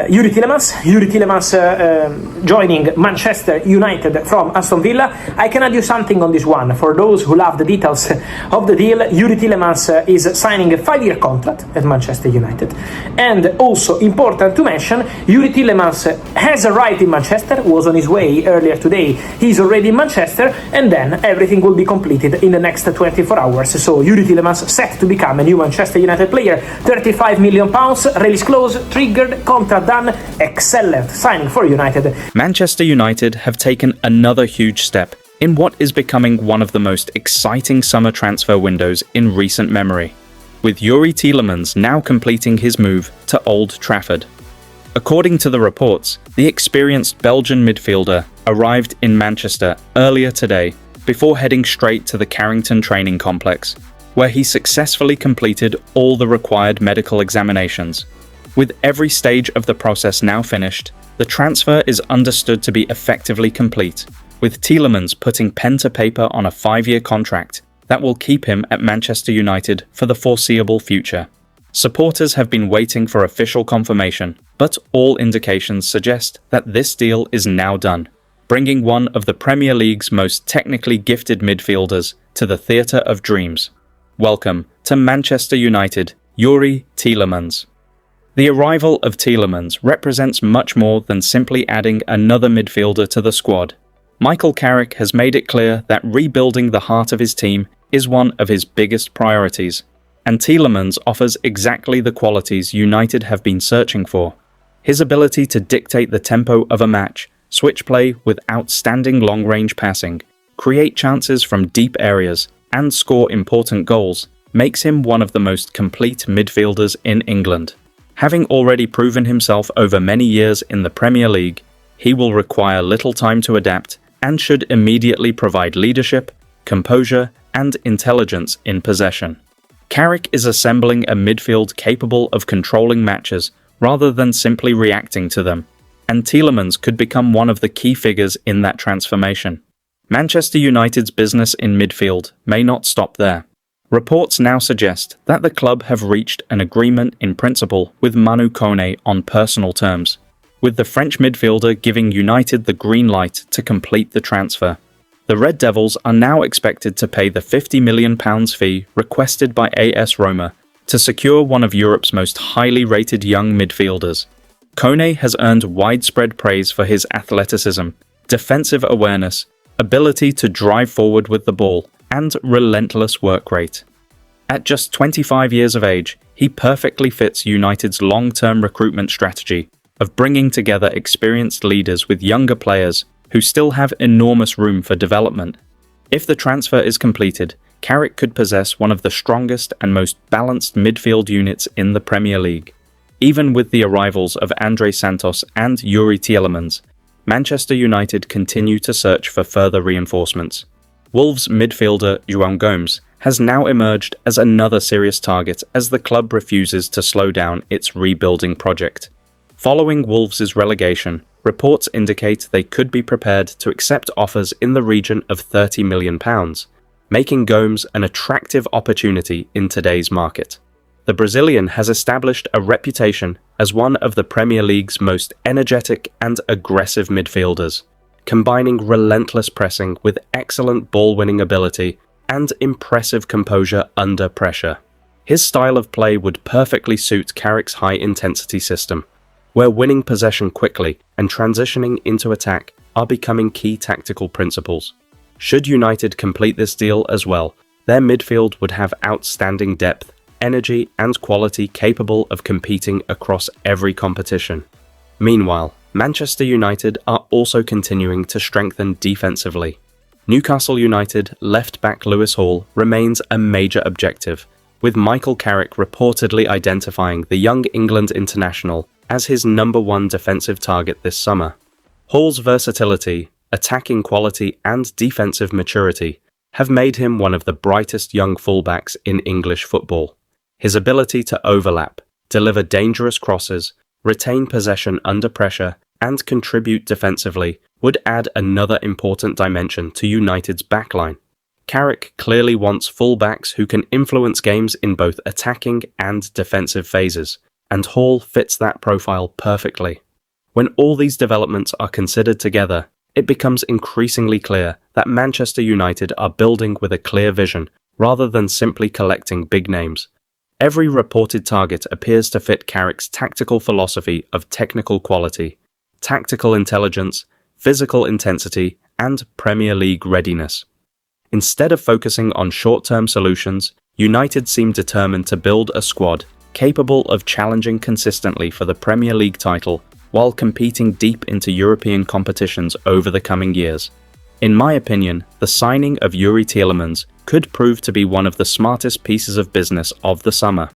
Yuri Tielemans joining Manchester United from Aston Villa. I can add you something on this one. For those who love the details of the deal, Yuri Tielemans is signing a 5-year contract at Manchester United. And also important to mention, Yuri Tielemans has arrived in Manchester, was on his way earlier today. He's already in Manchester, and then everything will be completed in the next 24 hours. So Yuri Tielemans set to become a new Manchester United player. £35 million, release clause triggered, contract done. Excellent signing for United. Manchester United have taken another huge step in what is becoming one of the most exciting summer transfer windows in recent memory, with Yuri Tielemans now completing his move to Old Trafford. According to the reports, the experienced Belgian midfielder arrived in Manchester earlier today before heading straight to the Carrington training complex, where he successfully completed all the required medical examinations. With every stage of the process now finished, the transfer is understood to be effectively complete, with Tielemans putting pen to paper on a 5-year contract that will keep him at Manchester United for the foreseeable future. Supporters have been waiting for official confirmation, but all indications suggest that this deal is now done, bringing one of the Premier League's most technically gifted midfielders to the theatre of dreams. Welcome to Manchester United, Yuri Tielemans. The arrival of Tielemans represents much more than simply adding another midfielder to the squad. Michael Carrick has made it clear that rebuilding the heart of his team is one of his biggest priorities, and Tielemans offers exactly the qualities United have been searching for. His ability to dictate the tempo of a match, switch play with outstanding long-range passing, create chances from deep areas, and score important goals makes him one of the most complete midfielders in England. Having already proven himself over many years in the Premier League, he will require little time to adapt and should immediately provide leadership, composure, and intelligence in possession. Carrick is assembling a midfield capable of controlling matches rather than simply reacting to them, and Tielemans could become one of the key figures in that transformation. Manchester United's business in midfield may not stop there. Reports now suggest that the club have reached an agreement in principle with Manu Kone on personal terms, with the French midfielder giving United the green light to complete the transfer. The Red Devils are now expected to pay the £50 million fee requested by AS Roma to secure one of Europe's most highly rated young midfielders. Kone has earned widespread praise for his athleticism, defensive awareness, ability to drive forward with the ball, and relentless work rate. At just 25 years of age, he perfectly fits United's long-term recruitment strategy of bringing together experienced leaders with younger players who still have enormous room for development. If the transfer is completed, Carrick could possess one of the strongest and most balanced midfield units in the Premier League. Even with the arrivals of Andre Santos and Yuri Tielemans, Manchester United continue to search for further reinforcements. Wolves midfielder João Gomes has now emerged as another serious target as the club refuses to slow down its rebuilding project. Following Wolves' relegation, reports indicate they could be prepared to accept offers in the region of £30 million, making Gomes an attractive opportunity in today's market. The Brazilian has established a reputation as one of the Premier League's most energetic and aggressive midfielders, combining relentless pressing with excellent ball-winning ability and impressive composure under pressure. His style of play would perfectly suit Carrick's high-intensity system, where winning possession quickly and transitioning into attack are becoming key tactical principles. Should United complete this deal as well, their midfield would have outstanding depth, energy, and quality capable of competing across every competition. Meanwhile, Manchester United are also continuing to strengthen defensively. Newcastle United left-back Lewis Hall remains a major objective, with Michael Carrick reportedly identifying the young England international as his #1 defensive target this summer. Hall's versatility, attacking quality, and defensive maturity have made him one of the brightest young fullbacks in English football. His ability to overlap, deliver dangerous crosses, retain possession under pressure, and contribute defensively would add another important dimension to United's backline. Carrick clearly wants fullbacks who can influence games in both attacking and defensive phases, and Hall fits that profile perfectly. When all these developments are considered together, it becomes increasingly clear that Manchester United are building with a clear vision, rather than simply collecting big names. Every reported target appears to fit Carrick's tactical philosophy of technical quality, tactical intelligence, physical intensity, and Premier League readiness. Instead of focusing on short-term solutions, United seem determined to build a squad capable of challenging consistently for the Premier League title while competing deep into European competitions over the coming years. In my opinion, the signing of Youri Tielemans could prove to be one of the smartest pieces of business of the summer.